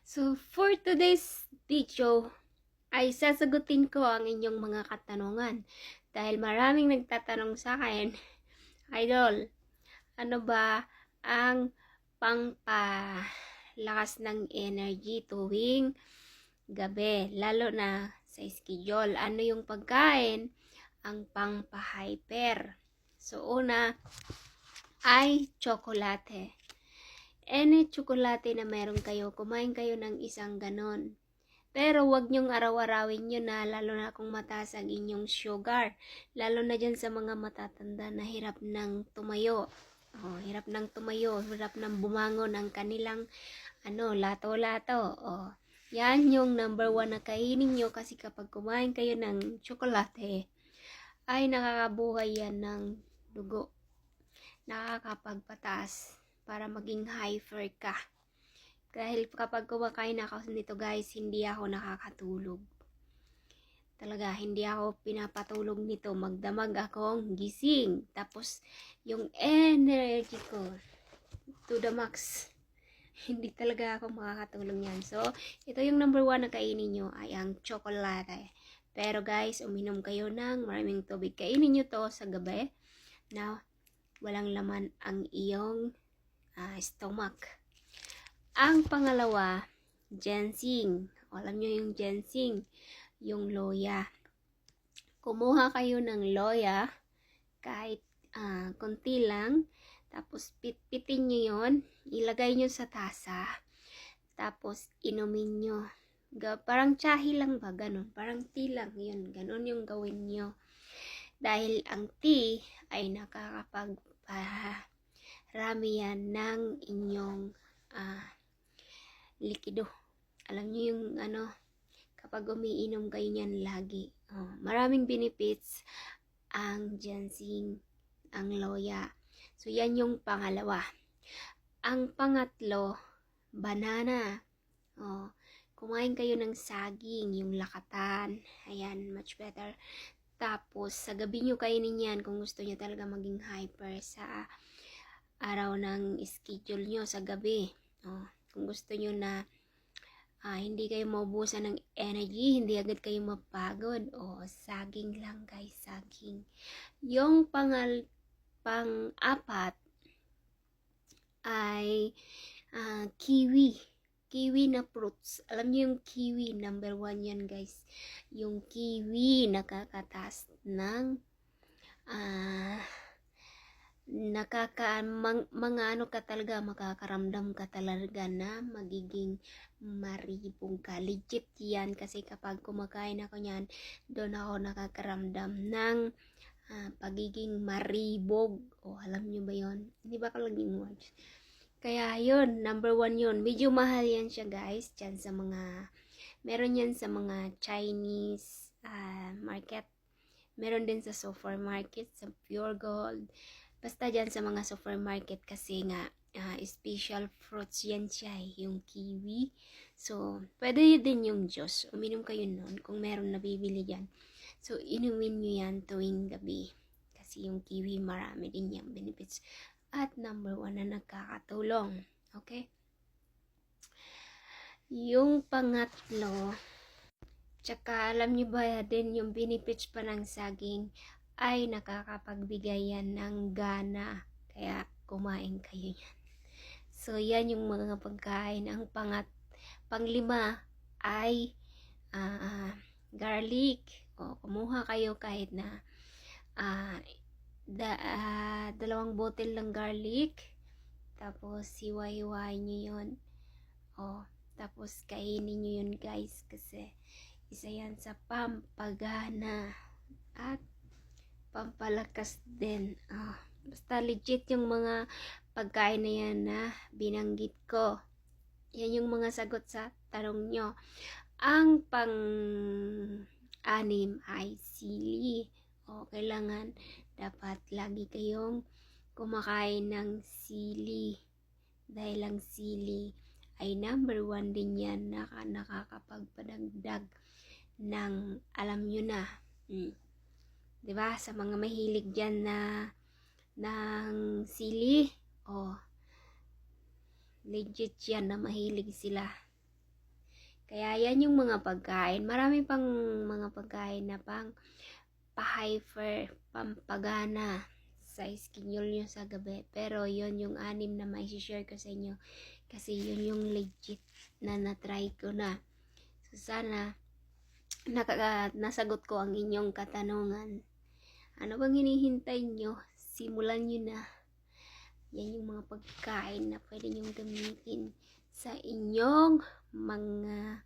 So, for today's video, ay sasagutin ko ang inyong mga katanungan. Dahil maraming nagtatanong sa akin, Idol, ano ba ang pangpalakas ng energy tuwing gabi, lalo na sa schedule? Ano yung pagkain ang pangpa-hyper? So, una ay tsokolate. Any tsokolate na meron kayo, kumain kayo ng isang ganon. Pero wag nyong araw-arawin yun na, lalo na kung mataas ang inyong sugar. Lalo na dyan sa mga matatanda na hirap ng tumayo. Hirap ng tumayo, hirap ng bumangon ang kanilang lato-lato. Yan yung number 1 na kainin nyo, kasi kapag kumain kayo ng tsokolate, ay nakakabuhay yan ng dugo. Nakakapagpataas para maging hyper ka. Dahil kapag kumakain ako nito guys, hindi ako nakakatulog. Talaga, hindi ako pinapatulog nito. Magdamag akong gising. Tapos, yung energy ko, to the max. Hindi talaga ako makakatulog yan. So, ito yung number 1 na kainin nyo ay ang tsokolate. Pero guys, uminom kayo ng maraming tubig. Kainin nyo to sa gabi na walang laman ang iyong stomach. Ang pangalawa, ginseng. Alam nyo yung ginseng, yung loya. Kumuha kayo ng loya, kahit konti lang. Tapos pitpitin nyo yon, ilagay nyo sa tasa. Tapos inumin nyo. Parang tsahi lang ba? Ganon. Parang tea lang yun. Ganon yung gawin nyo. Dahil ang tea ay nakakapagparami yan ng inyong likido. Alam niyo yung kapag umiinom kayo niyan lagi. Maraming benefits ang ginseng, ang loya. So, yan yung pangalawa. Ang pangatlo, banana. Kumain kayo ng saging, yung lakatan. Ayan, much better. Tapos, sa gabi nyo kainin yan kung gusto nyo talaga maging hyper sa araw ng schedule nyo sa gabi. Kung gusto nyo na hindi kayo maubusan ng energy, hindi agad kayo mapagod, saging lang guys, saging. Yung pang-apat ay kiwi. Kiwi na fruits. Alam niyo yung kiwi, number 1 yan guys. Yung kiwi, nakakataas ng makakaramdam ka talaga na magiging maribong ka. Legit yan, kasi kapag kumakain ako yan, doon ako nakakaramdam ng pagiging maribog. Alam nyo ba yon? Hindi ba kalaging words? Kaya yun, number 1 yun. Medyo mahal yan siya guys, dyan sa meron yan sa mga Chinese market. Meron din sa supermarket, sa Pure Gold. Basta dyan sa mga supermarket, kasi nga special fruits yan siya, yung kiwi. So, pwede din yung juice. Uminom kayo nun kung meron nabibili dyan. So, inumin nyo yan tuwing gabi. Kasi yung kiwi, marami din yung benefits. At number 1 na nagkakatulong. Okay? Yung pangatlo, tsaka alam nyo ba din yung benefits pa ng saging, ay nakakapagbigay yan ng gana. Kaya kumain kayo yan. So, yan yung mga pagkain. Ang panglima ay garlic. Kumuha kayo kahit na 2 bottle ng garlic. Tapos, hiwa-hiwain nyo yun. Tapos, kainin nyo yun guys. Kasi, isa yan sa pampagana at pampalakas din. Basta legit yung mga pagkain na yan na binanggit ko. Yan yung mga sagot sa tanong nyo. Ang pang-anim ay sili. Kailangan dapat lagi kayong kumakain ng sili. Dahil ang sili ay number 1 din yan na nakakapagpadagdag ng, alam nyo na, diba, sa mga mahilig dyan ng sili, legit yan na mahilig sila. Kaya yan yung mga pagkain. Marami pang mga pagkain na pang pa-hyper, pampagana sa schedule nyo sa gabi. Pero yun yung 6 na may share ko sa inyo. Kasi yun yung legit na na-try ko na. So sana nasagot ko ang inyong katanungan. Ano bang hinihintay nyo? Simulan nyo na. Yan yung mga pagkain na pwede nyong gamitin sa inyong mga